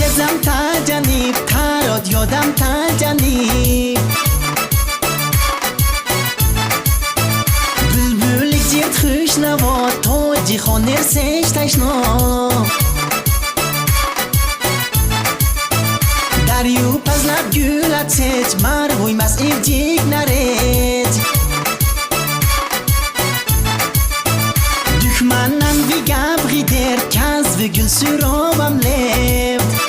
تزم تجنیب تراد یادم تجنیب بلبلک جیت خوش نوا تو جیخان نرسش تشنا دریو پزلب گولت سج مروی مسئیل جیگ نرد دخمنن وی گبغی در کز و گل سرابم لفت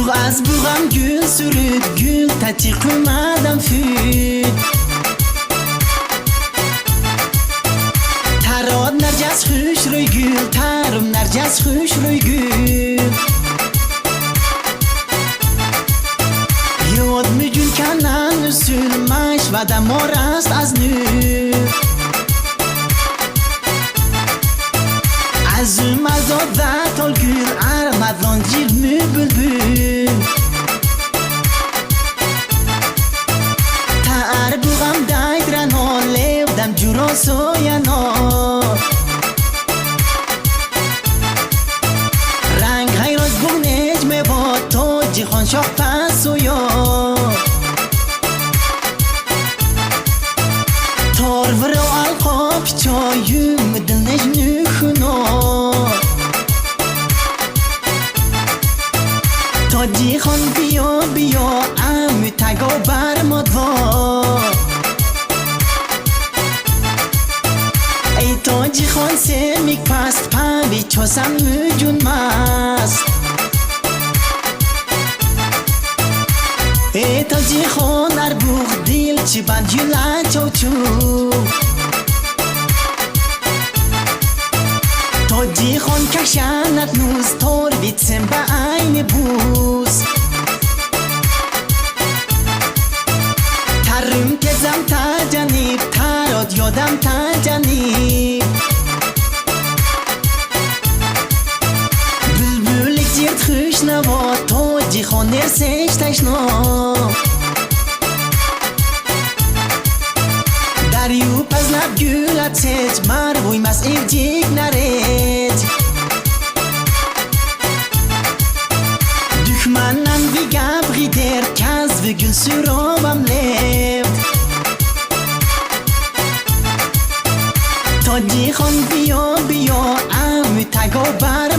بوغ از بوغم گل سرود گل تچی قمدم فید تراد نرجس خوش روی گل ترم نرجس خوش روی گل یاد میگون کنن اصول مش و دمار است از نو از مزاد ذات الگل ارمدان جیل می بلبل تر بوغم دایدرن ها لیودم جورا سوینا رنگ های راز بوغ نجمه با تو جیخان شاخ پس سویا تار ورو القاب چایم دل نجم نخونا تا جیخان بیا بیا امی تگا برماد وا ای تا جیخان سمیک پست پوی چاسم جون مست ای تا جیخان اربوغ دیل چی بند یولا چو چو تا جیخان کشنت نوز تار بیتسم به عین بوز ترم تزم تجنیب تراد یادم تجنیب بلبلک جیت خوش نوا تو جیخان نرسش تشنا دریو پزلب گولت سج مروی مسئیل جیگ نرد دخمنن وی گبغی در کز و گل سرابم لفت تا جیخان بیا بیا امی تگا بر